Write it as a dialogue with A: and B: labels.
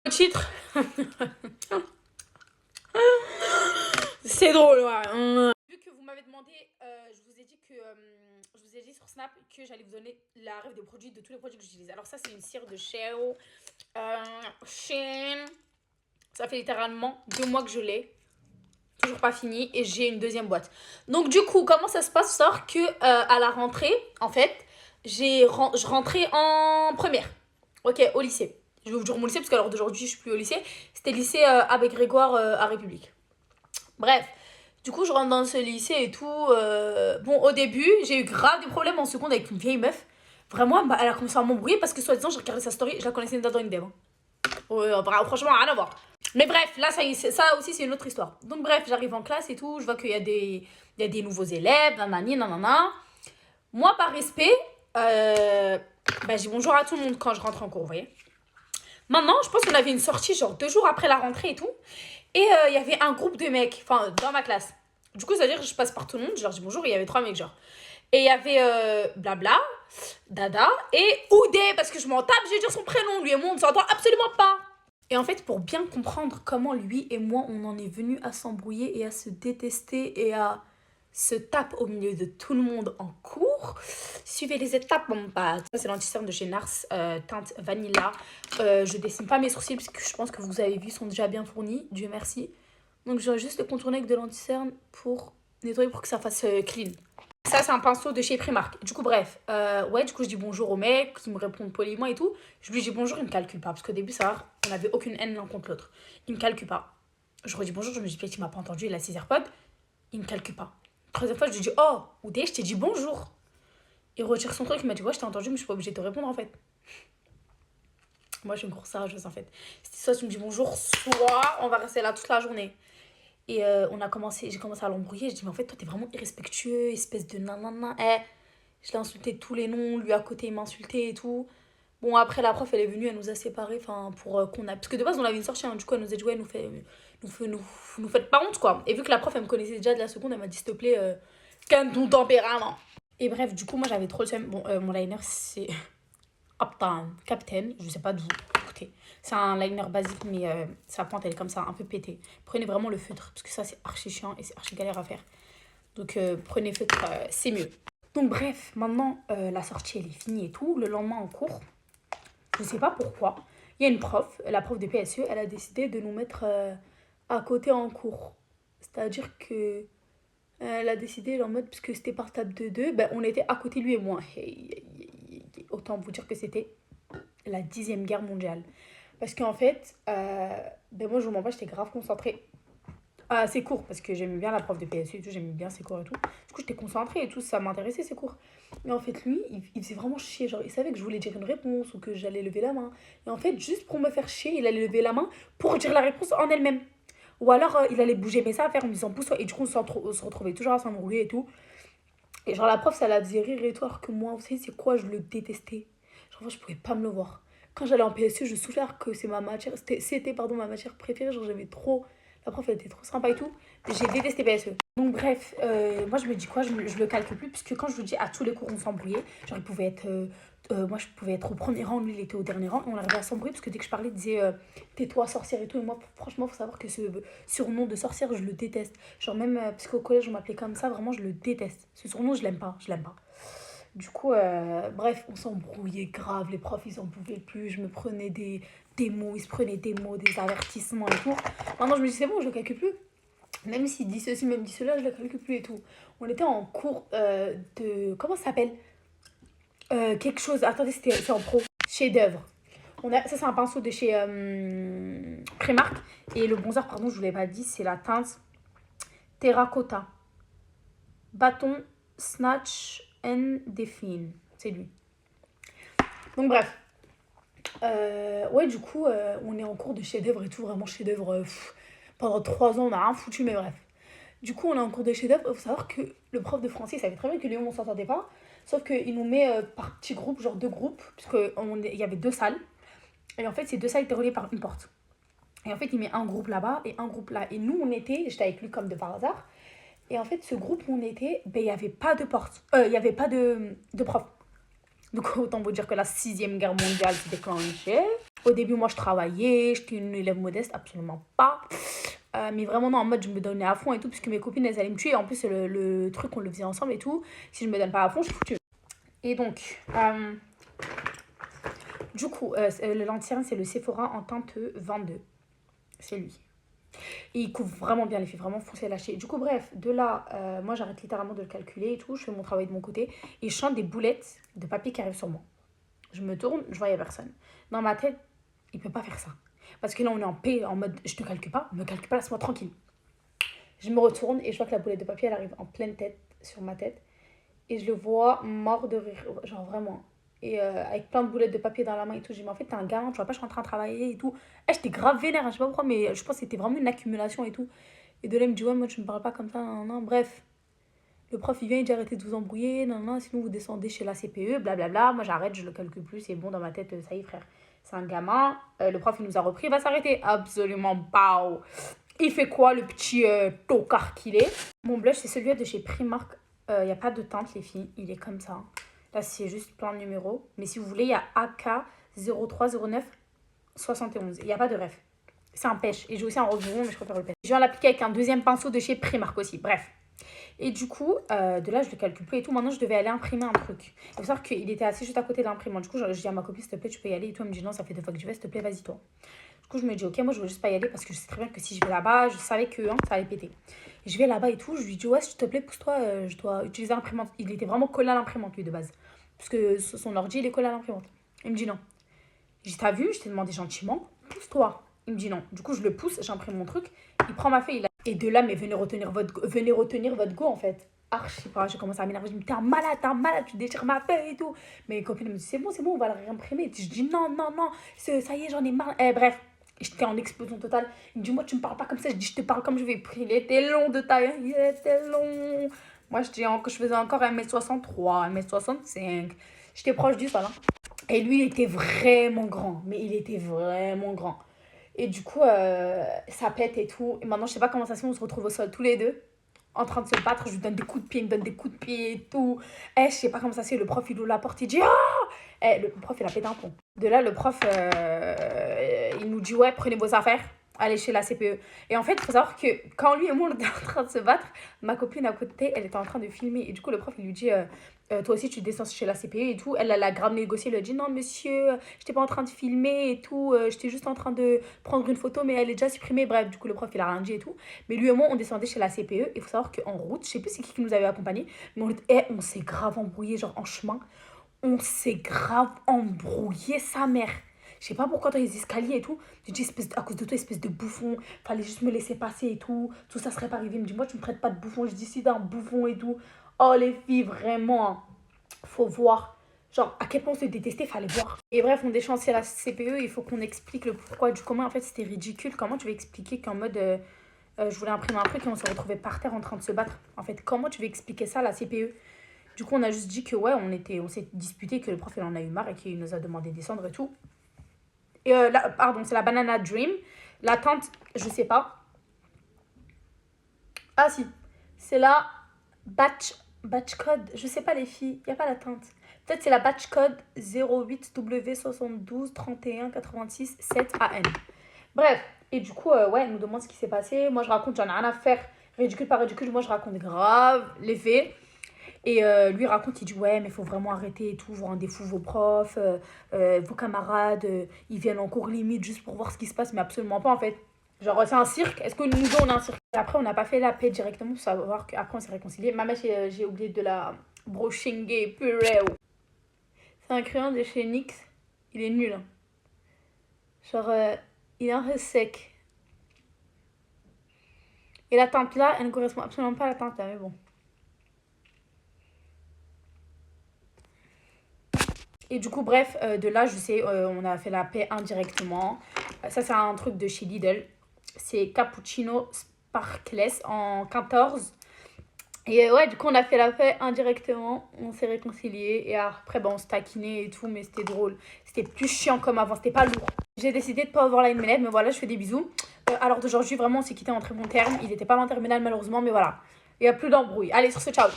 A: Le titre. C'est drôle, ouais. Vu que vous m'avez demandé, je vous ai dit que je vous ai dit sur Snap que j'allais vous donner la revue des produits, de tous les produits que j'utilise. Alors ça, c'est une cire de Shein. Ça fait littéralement 2 mois que je l'ai. Toujours pas fini. Et j'ai une deuxième boîte. Donc du coup, comment ça se passe? Sort que à la rentrée, en fait, je rentrais en première. Ok, au lycée. Je vais vous dire mon lycée parce qu'à l'heure d'aujourd'hui, je suis plus au lycée. C'était le lycée Abbé Grégoire à République. Bref, du coup, je rentre dans ce lycée et tout. Bon, au début, j'ai eu grave des problèmes en seconde avec une vieille meuf. Vraiment, bah, elle a commencé à m'embrouiller parce que soi-disant, j'ai regardé sa story, je la connaissais dans une dev. Franchement, rien à voir. Mais bref, là, ça aussi, c'est une autre histoire. Donc, bref, j'arrive en classe et tout. Je vois qu'il y a des nouveaux élèves, nanani, nanana. Moi, par respect, bah, je dis bonjour à tout le monde quand je rentre en cours, vous voyez. Maintenant, je pense qu'on avait une sortie, genre 2 jours après la rentrée et tout. Et il y avait un groupe de mecs, enfin, dans ma classe. Du coup, c'est-à-dire que je passe par tout le monde, je leur dis bonjour, et il y avait 3 mecs, genre. Et il y avait Blabla, Dada et Oudé, parce que je m'en tape, je vais dire son prénom, lui et moi, on ne s'entend absolument pas. Et en fait, pour bien comprendre comment lui et moi, on en est venu à s'embrouiller et à se détester et à se taper au milieu de tout le monde en cours, suivez les étapes, mon pote. Ça, c'est l'anti-cerne de chez Nars, teinte vanilla. Je dessine pas mes sourcils parce que je pense que vous avez vu, sont déjà bien fournis, Dieu merci. Donc, j'aurais juste le contourner avec de l'anti-cerne pour nettoyer, pour que ça fasse clean. Ça, c'est un pinceau de chez Primark. Du coup, bref. Ouais, du coup, je dis bonjour au mec qui me répond poliment et tout. Je lui dis bonjour, il me calcule pas. Parce qu'au début, ça, on n'avait aucune haine l'un contre l'autre. Il me calcule pas. Je redis bonjour, je me dis peut-être qu'il m'a pas entendu, il a ses AirPods. Il me calcule pas. Troisième fois, je lui dis oh, Oudé, je t'ai dit bonjour. Il retire son truc, il m'a dit ouais, je t'ai entendu, mais je suis pas obligée de te répondre en fait. Moi, je suis une grosse sérieuse en fait. C'était soit tu me dis bonjour, soit on va rester là toute la journée. Et j'ai commencé à l'embrouiller. Je dis, mais en fait, toi, t'es vraiment irrespectueux, espèce de nanana. Je l'ai insulté de tous les noms. Lui, à côté, il m'insultait et tout. Bon, après, la prof, elle est venue, elle nous a séparés. Enfin, pour qu'on a. Parce que de base, on avait une sortie. Hein, du coup, elle nous a dit, ouais, nous faites pas honte, quoi. Et vu que la prof, elle me connaissait déjà de la seconde, elle m'a dit, s'il te plaît, calme ton tempérament. Et bref, du coup, moi, j'avais trop le seum. Bon, mon liner, c'est Uptown Captain. Je sais pas d'où. Écoutez, c'est un liner basique, mais sa pointe, elle est comme ça, un peu pétée. Prenez vraiment le feutre, parce que ça, c'est archi chiant et c'est archi galère à faire. Donc, prenez feutre, c'est mieux. Donc, bref, maintenant, la sortie, elle est finie et tout. Le lendemain, en cours, je sais pas pourquoi, il y a une prof, la prof de PSE, elle a décidé de nous mettre à côté en cours. C'est-à-dire que elle a décidé en mode, puisque c'était par table de 2, ben, on était à côté, lui et moi. Autant vous dire que c'était la 10e guerre mondiale. Parce qu'en fait, ben moi, je vous mens pas, j'étais grave concentrée à ses cours. Parce que j'aimais bien la prof de PSU et tout, j'aimais bien ses cours et tout. Du coup, j'étais concentrée et tout, ça m'intéressait ses cours. Mais en fait, lui, il faisait vraiment chier. Genre, il savait que je voulais dire une réponse ou que j'allais lever la main. Et en fait, juste pour me faire chier, il allait lever la main pour dire la réponse en elle-même. Ou alors, il allait bouger mes affaires en me disant pousse-toi. Et du coup, on se retrouvait toujours à s'embrouiller et tout. Et genre, la prof, ça la faisait rire et tout. Alors que moi, vous savez, c'est quoi? Je le détestais. Genre, moi, je pouvais pas me le voir. Quand j'allais en PSU, je souffrais que c'est ma matière. C'était ma matière préférée. Genre, j'aimais trop. La prof, elle était trop sympa et tout. J'ai détesté PSE. Donc, bref, moi, je me dis quoi? Je le calcule plus. Puisque quand je vous dis à tous les cours, on s'embrouillait. Genre, il pouvait être. Moi, je pouvais être au premier rang. Lui, il était au dernier rang. Et on arrivait à s'embrouiller. Parce que dès que je parlais, il disait tais-toi, sorcière et tout. Et moi, franchement, faut savoir que ce surnom de sorcière, je le déteste. Genre, même parce qu'au collège, on m'appelait comme ça. Vraiment, je le déteste. Ce surnom, je l'aime pas. Je l'aime pas. Du coup, bref, on s'embrouillait grave. Les profs, ils en pouvaient plus. Je me prenais des mots. Ils se prenaient des mots, des avertissements et tout. Maintenant, je me dis, c'est bon, je le calcule plus. Même s'il dit ceci, même dit cela, je le calcule plus et tout. On était en cours de. Comment ça s'appelle quelque chose. Attendez, c'est en pro. Chef-d'œuvre. Ça, c'est un pinceau de chez Primark. Et le bronzer, pardon, je vous l'ai pas dit, c'est la teinte Terracotta. Bâton Snatch and Define. C'est lui. Donc, bref. Ouais, du coup, on est en cours de chef-d'œuvre et tout. Vraiment, chef-d'œuvre. Pendant 3 ans, on n'a rien foutu, mais bref. Du coup, on est en cours de chef-d'œuvre. Il faut savoir que le prof de français, il savait très bien que Léon, on s'entendait pas. Sauf qu'il nous met par petits groupes, genre 2 groupes, puisqu'il y avait 2 salles. Et en fait, ces 2 salles étaient reliées par une porte. Et en fait, il met un groupe là-bas et un groupe là. Et nous, j'étais avec lui comme de par hasard. Et en fait, ce groupe où on était, ben, il n'y avait pas de porte. Il n'y avait pas de prof. Donc, autant vous dire que la 6e guerre mondiale s'est déclenchée. Au début, moi, je travaillais, j'étais une élève modeste, absolument pas. Mais vraiment, non, en mode, je me donnais à fond et tout, parce que mes copines, elles allaient me tuer. En plus, le truc, on le faisait ensemble et tout. Si je me donne pas à fond, je suis foutue. Et donc, du coup, le lentillien, c'est le Sephora en teinte 22. C'est lui. Et il couvre vraiment bien les filles, vraiment foncé lâcher. Du coup, bref, de là, moi, j'arrête littéralement de le calculer et tout. Je fais mon travail de mon côté. Et je sens des boulettes de papier qui arrivent sur moi. Je me tourne, je voyais personne. Dans ma tête, il peut pas faire ça. Parce que là, on est en paix, en mode, je te calcule pas, me calcule pas, laisse-moi tranquille. Je me retourne et je vois que la boulette de papier, elle arrive en pleine tête, sur ma tête. Et je le vois mort de rire, genre vraiment. Et avec plein de boulettes de papier dans la main et tout, j'ai dit, mais en fait, t'es un gamin, tu vois pas, je suis en train de travailler et tout. J'étais grave vénère, hein, je sais pas pourquoi, mais je pense que c'était vraiment une accumulation et tout. Et de là, il me dit, ouais, moi, tu me parles pas comme ça, non, non, bref. Le prof, il vient, il dit, arrêtez de vous embrouiller, non, non, sinon vous descendez chez la CPE, blablabla. Moi, j'arrête, je le calcule plus, c'est bon, dans ma tête, ça y est, frère. C'est un gamin, le prof, il nous a repris, il va s'arrêter. Absolument pas. Il fait quoi, le petit tocard qu'il est? Mon blush, c'est celui de chez Primark. Il n'y a pas de teinte, les filles, il est comme ça. Là, c'est juste plein de numéros. Mais si vous voulez, il y a AK 0309 71. Il n'y a pas de ref. C'est un pêche. Et j'ai aussi un rebond, mais je préfère le pêche. Je viens l'appliquer avec un deuxième pinceau de chez Primark aussi. Bref. Et du coup, de là, je le calcule plus et tout. Maintenant, je devais aller imprimer un truc. Il faut savoir qu'il était assis juste à côté de l'imprimante. Du coup, je dis à ma copine, s'il te plaît, tu peux y aller. Et toi, elle me dit, non, ça fait 2 fois que je vais, s'il te plaît, vas-y, toi. Du coup, je me dis, ok, moi, je veux juste pas y aller parce que je sais très bien que si je vais là-bas, je savais que ça allait péter. Et je vais là-bas et tout. Je lui dis, ouais, s'il te plaît, pousse-toi, je dois utiliser l'imprimante. Il était vraiment collé à l'imprimante, lui, de base. Parce que son ordi, il est collé à l'imprimante. Il me dit non. J'ai dit, t'as vu, je t'ai demandé gentiment, pousse-toi. Il me dit non. Du coup, je le pousse, j'imprime mon truc. Il prend ma feuille. Et de là, mais venez retenir votre go, en fait. Archi pas, je commence à m'énerver. Je me dis, t'es un malade, tu déchires ma feuille et tout. Mes copines me disent, c'est bon, on va la réimprimer. Je dis, non, ça y est, j'en ai marre. Bref, j'étais en explosion totale. Il me dit, moi, tu me parles pas comme ça. Je dis, je te parle comme je vais. Il était long de taille, il était long. Moi, je dis que je faisais encore 1m63, 1m65. J'étais proche du sol. Hein. Et lui, il était vraiment grand. Mais il était vraiment grand. Et du coup, ça pète et tout. Et maintenant, je sais pas comment ça se fait, on se retrouve au sol tous les deux, en train de se battre. Je lui donne des coups de pied, il me donne des coups de pied et tout. Je sais pas comment ça se fait, le prof, il ouvre la porte, il dit ah. Le prof, il a pété un pont. De là, le prof, il nous dit ouais, prenez vos affaires, allez chez la CPE. Et en fait, il faut savoir que quand lui et moi, on était en train de se battre, ma copine à côté, elle était en train de filmer. Et du coup, le prof, il lui dit toi aussi, tu descends chez la CPE et tout. Elle a grave négocié, elle a dit non, monsieur, j'étais pas en train de filmer et tout, j'étais juste en train de prendre une photo, mais elle est déjà supprimée. Bref, du coup, le prof, il a rien dit et tout. Mais lui et moi, on descendait chez la CPE. Et il faut savoir qu'en route, je sais plus c'est qui nous avait accompagnés, mais on s'est grave embrouillé, genre en chemin. On s'est grave embrouillé, sa mère. Je sais pas pourquoi dans les escaliers et tout. J'ai dit, à cause de toi, espèce de bouffon. Fallait juste me laisser passer et tout. Tout ça serait pas arrivé. Il me dit, moi, tu me traites pas de bouffon. Je dis, si, d'un bouffon et tout. Oh, les filles, vraiment. Hein. Faut voir. Genre, à quel point on se détestait, fallait voir. Et bref, on déchantait la CPE. Il faut qu'on explique le pourquoi du comment. En fait, c'était ridicule. Comment tu veux expliquer qu'en mode. Je voulais imprimer un truc et on se retrouvait par terre en train de se battre. En fait, comment tu veux expliquer ça à la CPE? Du coup, on a juste dit que ouais, on s'est disputé, que le prof, il en a eu marre et qu'il nous a demandé de descendre et tout. Et là, pardon, c'est la Banana Dream. La teinte, je sais pas. Ah si, c'est la batch code. Je sais pas les filles, il y a pas la teinte. Peut-être c'est la batch code 08W723186 7AN. Bref, et du coup, ouais, elle nous demande ce qui s'est passé. Moi, je raconte, j'en ai rien à faire. Ridicule par ridicule, moi, je raconte grave les faits. Et lui raconte, il dit ouais, mais il faut vraiment arrêter et tout, vous rendez fous vos profs, vos camarades, ils viennent en cours limite juste pour voir ce qui se passe, mais absolument pas en fait. Genre, c'est un cirque, est-ce que nous deux on a un cirque? Et après, on n'a pas fait la paix directement pour savoir qu'après on s'est réconciliés. Maman, j'ai oublié de la brochingue purée. C'est un crayon de chez NYX, il est nul. Hein. Genre, il est un peu sec. Et la teinte là, elle ne correspond absolument pas à la teinte là, mais bon. Et du coup, bref, de là, je sais, on a fait la paix indirectement. Ça, c'est un truc de chez Lidl. C'est Cappuccino Sparkless en 14. Et ouais, du coup, on a fait la paix indirectement. On s'est réconciliés. Et après, on se taquinait et tout, mais c'était drôle. C'était plus chiant comme avant, c'était pas lourd. J'ai décidé de pas avoir la mes lèvres, mais voilà, je fais des bisous. Alors d'aujourd'hui, vraiment, on s'est quitté en très bon terme. Il était pas en terminale, malheureusement, mais voilà. Il n'y a plus d'embrouille. Allez, sur ce, ciao!